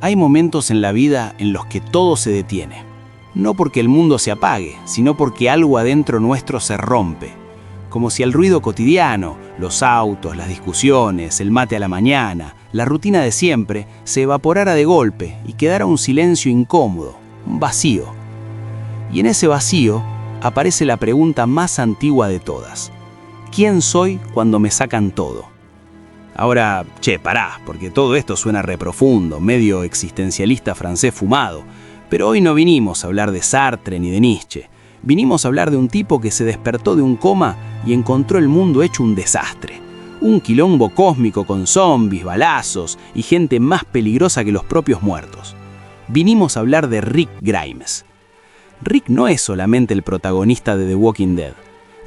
Hay momentos en la vida en los que todo se detiene. No porque el mundo se apague, sino porque algo adentro nuestro se rompe. Como si el ruido cotidiano, los autos, las discusiones, el mate a la mañana, la rutina de siempre, se evaporara de golpe y quedara un silencio incómodo, un vacío. Y en ese vacío aparece la pregunta más antigua de todas. ¿Quién soy cuando me sacan todo? Ahora, pará, porque todo esto suena reprofundo, medio existencialista francés fumado. Pero hoy no vinimos a hablar de Sartre ni de Nietzsche. Vinimos a hablar de un tipo que se despertó de un coma y encontró el mundo hecho un desastre. Un quilombo cósmico con zombies, balazos y gente más peligrosa que los propios muertos. Vinimos a hablar de Rick Grimes. Rick no es solamente el protagonista de The Walking Dead.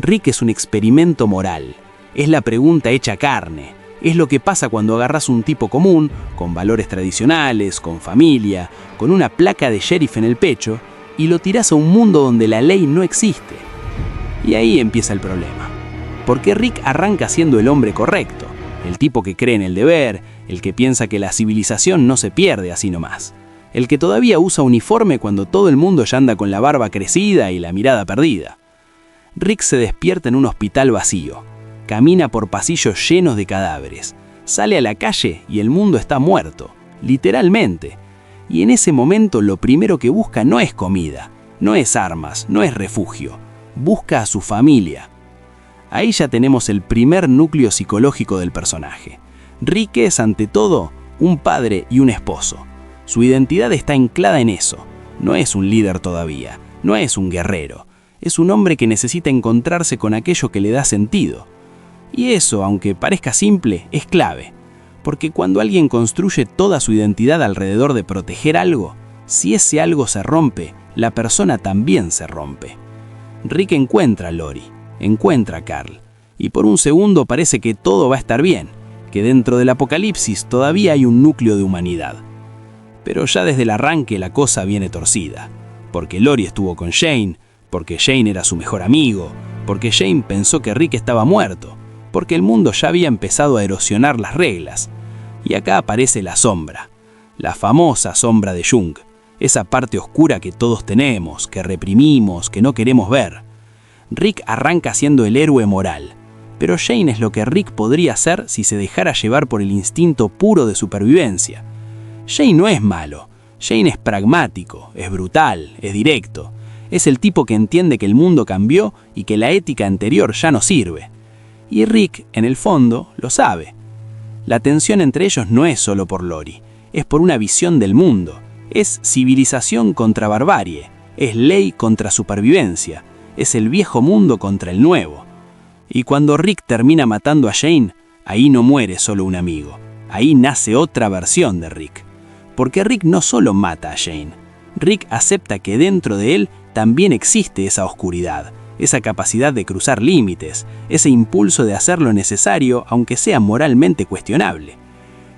Rick es un experimento moral. Es la pregunta hecha carne. Es lo que pasa cuando agarras un tipo común, con valores tradicionales, con familia, con una placa de sheriff en el pecho, y lo tirás a un mundo donde la ley no existe. Y ahí empieza el problema. Porque Rick arranca siendo el hombre correcto, el tipo que cree en el deber, el que piensa que la civilización no se pierde así nomás, el que todavía usa uniforme cuando todo el mundo ya anda con la barba crecida y la mirada perdida. Rick se despierta en un hospital vacío. Camina por pasillos llenos de cadáveres. Sale a la calle y el mundo está muerto, literalmente. Y en ese momento lo primero que busca no es comida, no es armas, no es refugio. Busca a su familia. Ahí ya tenemos el primer núcleo psicológico del personaje. Rick es, ante todo, un padre y un esposo. Su identidad está anclada en eso. No es un líder todavía, no es un guerrero. Es un hombre que necesita encontrarse con aquello que le da sentido. Y eso, aunque parezca simple, es clave, porque cuando alguien construye toda su identidad alrededor de proteger algo, si ese algo se rompe, la persona también se rompe. Rick encuentra a Lori, encuentra a Carl, y por un segundo parece que todo va a estar bien, que dentro del apocalipsis todavía hay un núcleo de humanidad. Pero ya desde el arranque la cosa viene torcida, porque Lori estuvo con Shane, porque Shane era su mejor amigo, porque Shane pensó que Rick estaba muerto, porque el mundo ya había empezado a erosionar las reglas. Y acá aparece la sombra, la famosa sombra de Jung, esa parte oscura que todos tenemos, que reprimimos, que no queremos ver. Rick arranca siendo el héroe moral, pero Shane es lo que Rick podría ser si se dejara llevar por el instinto puro de supervivencia. Shane no es malo, Shane es pragmático, es brutal, es directo. Es el tipo que entiende que el mundo cambió y que la ética anterior ya no sirve. Y Rick, en el fondo, lo sabe. La tensión entre ellos no es solo por Lori, es por una visión del mundo. Es civilización contra barbarie, es ley contra supervivencia, es el viejo mundo contra el nuevo. Y cuando Rick termina matando a Shane, ahí no muere solo un amigo, ahí nace otra versión de Rick. Porque Rick no solo mata a Shane, Rick acepta que dentro de él también existe esa oscuridad, esa capacidad de cruzar límites, ese impulso de hacer lo necesario aunque sea moralmente cuestionable.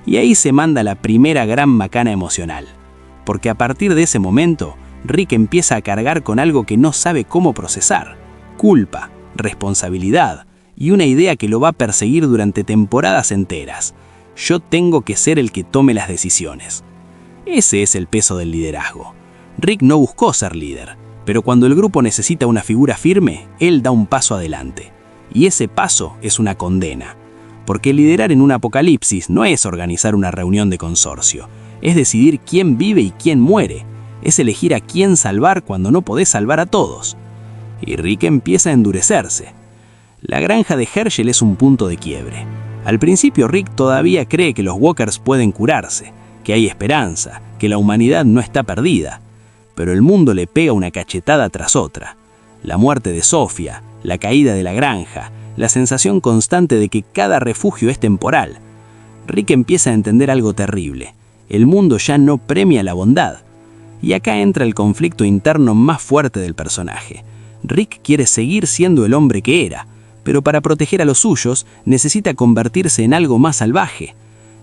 Y ahí se manda la primera gran macana emocional, porque a partir de ese momento, Rick empieza a cargar con algo que no sabe cómo procesar: culpa, responsabilidad y una idea que lo va a perseguir durante temporadas enteras. Yo tengo que ser el que tome las decisiones. Ese es el peso del liderazgo. Rick no buscó ser líder, pero cuando el grupo necesita una figura firme, él da un paso adelante. Y ese paso es una condena. Porque liderar en un apocalipsis no es organizar una reunión de consorcio. Es decidir quién vive y quién muere. Es elegir a quién salvar cuando no podés salvar a todos. Y Rick empieza a endurecerse. La granja de Hershel es un punto de quiebre. Al principio Rick todavía cree que los Walkers pueden curarse, que hay esperanza, que la humanidad no está perdida. Pero el mundo le pega una cachetada tras otra. La muerte de Sofía, la caída de la granja, la sensación constante de que cada refugio es temporal. Rick empieza a entender algo terrible. El mundo ya no premia la bondad. Y acá entra el conflicto interno más fuerte del personaje. Rick quiere seguir siendo el hombre que era, pero para proteger a los suyos necesita convertirse en algo más salvaje.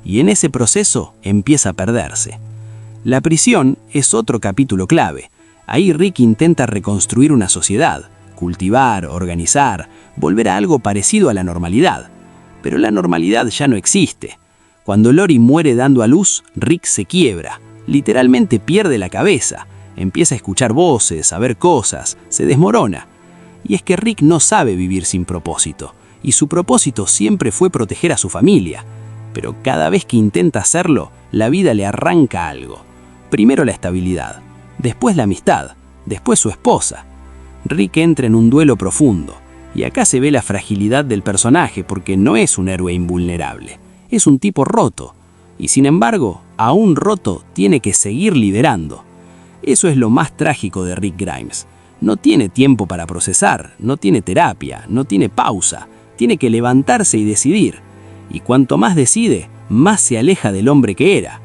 Y en ese proceso empieza a perderse. La prisión es otro capítulo clave. Ahí Rick intenta reconstruir una sociedad, cultivar, organizar, volver a algo parecido a la normalidad. Pero la normalidad ya no existe. Cuando Lori muere dando a luz, Rick se quiebra, Literalmente pierde la cabeza, empieza a escuchar voces, a ver cosas, se desmorona. Y es que Rick no sabe vivir sin propósito, y su propósito siempre fue proteger a su familia. Pero cada vez que intenta hacerlo, la vida le arranca algo. Primero la estabilidad, después la amistad, después su esposa. Rick entra en un duelo profundo, y acá se ve la fragilidad del personaje porque no es un héroe invulnerable, es un tipo roto, y sin embargo, aún roto, tiene que seguir liderando. Eso es lo más trágico de Rick Grimes. No tiene tiempo para procesar, no tiene terapia, no tiene pausa, tiene que levantarse y decidir. Y cuanto más decide, más se aleja del hombre que era.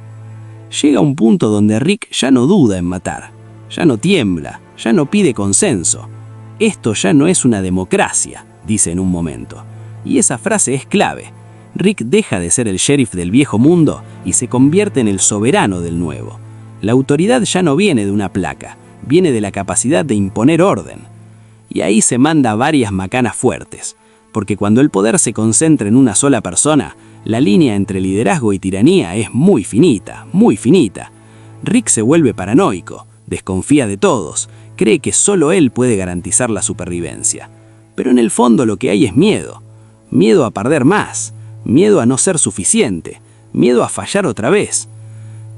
Llega un punto donde Rick ya no duda en matar, ya no tiembla, ya no pide consenso. Esto ya no es una democracia, dice en un momento. Y esa frase es clave. Rick deja de ser el sheriff del viejo mundo y se convierte en el soberano del nuevo. La autoridad ya no viene de una placa, viene de la capacidad de imponer orden. Y ahí se manda varias macanas fuertes, porque cuando el poder se concentra en una sola persona, la línea entre liderazgo y tiranía es muy finita, muy finita. Rick se vuelve paranoico, desconfía de todos, cree que solo él puede garantizar la supervivencia. Pero en el fondo lo que hay es miedo. Miedo a perder más, miedo a no ser suficiente, miedo a fallar otra vez.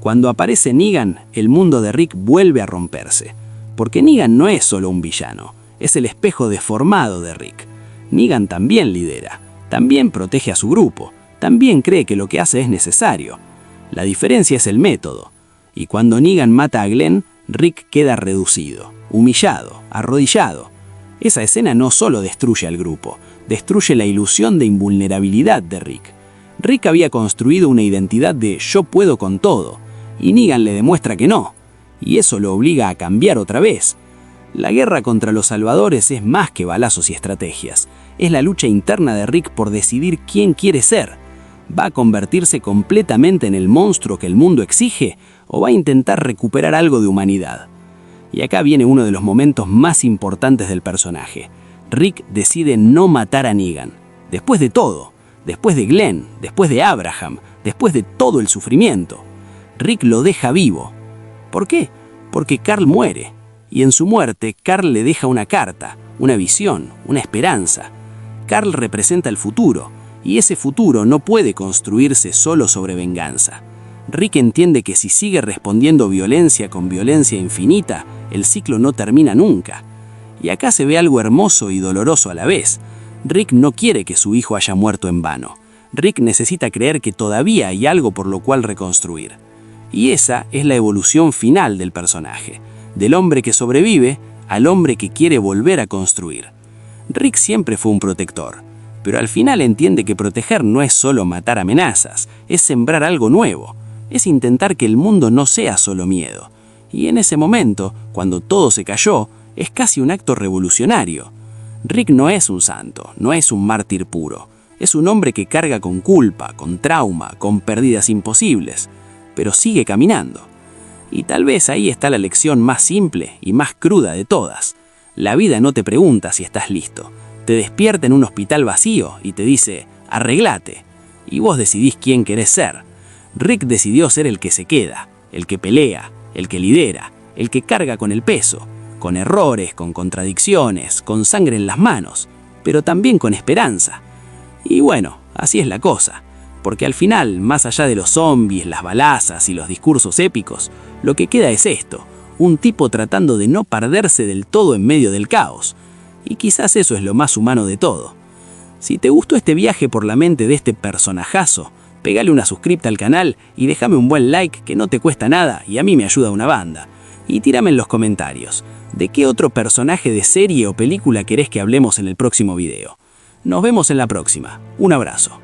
Cuando aparece Negan, el mundo de Rick vuelve a romperse. Porque Negan no es solo un villano, es el espejo deformado de Rick. Negan también lidera, también protege a su grupo, también cree que lo que hace es necesario. La diferencia es el método. Y cuando Negan mata a Glenn, Rick queda reducido, humillado, arrodillado. Esa escena no solo destruye al grupo, destruye la ilusión de invulnerabilidad de Rick. Rick había construido una identidad de yo puedo con todo, y Negan le demuestra que no, y eso lo obliga a cambiar otra vez. La guerra contra los salvadores es más que balazos y estrategias, es la lucha interna de Rick por decidir quién quiere ser. ¿Va a convertirse completamente en el monstruo que el mundo exige o va a intentar recuperar algo de humanidad? Y acá viene uno de los momentos más importantes del personaje. Rick decide no matar a Negan. Después de todo, después de Glenn, después de Abraham, después de todo el sufrimiento. Rick lo deja vivo. ¿Por qué? Porque Carl muere. Y en su muerte, Carl le deja una carta, una visión, una esperanza. Carl representa el futuro, y ese futuro no puede construirse solo sobre venganza. Rick entiende que si sigue respondiendo violencia con violencia infinita, el ciclo no termina nunca. Y acá se ve algo hermoso y doloroso a la vez. Rick no quiere que su hijo haya muerto en vano. Rick necesita creer que todavía hay algo por lo cual reconstruir. Y esa es la evolución final del personaje, del hombre que sobrevive al hombre que quiere volver a construir. Rick siempre fue un protector, pero al final entiende que proteger no es solo matar amenazas, es sembrar algo nuevo, es intentar que el mundo no sea solo miedo. Y en ese momento, cuando todo se cayó, es casi un acto revolucionario. Rick no es un santo, no es un mártir puro, es un hombre que carga con culpa, con trauma, con pérdidas imposibles, pero sigue caminando. Y tal vez ahí está la lección más simple y más cruda de todas. La vida no te pregunta si estás listo. Te despierta en un hospital vacío y te dice, arreglate. Y vos decidís quién querés ser. Rick decidió ser el que se queda, el que pelea, el que lidera, el que carga con el peso, con errores, con contradicciones, con sangre en las manos, pero también con esperanza. Y bueno, así es la cosa. Porque al final, más allá de los zombies, las balazas y los discursos épicos, lo que queda es esto, un tipo tratando de no perderse del todo en medio del caos. Y quizás eso es lo más humano de todo. Si te gustó este viaje por la mente de este personajazo, pegale una suscripta al canal y déjame un buen like que no te cuesta nada y a mí me ayuda una banda. Y tírame en los comentarios, ¿de qué otro personaje de serie o película querés que hablemos en el próximo video? Nos vemos en la próxima. Un abrazo.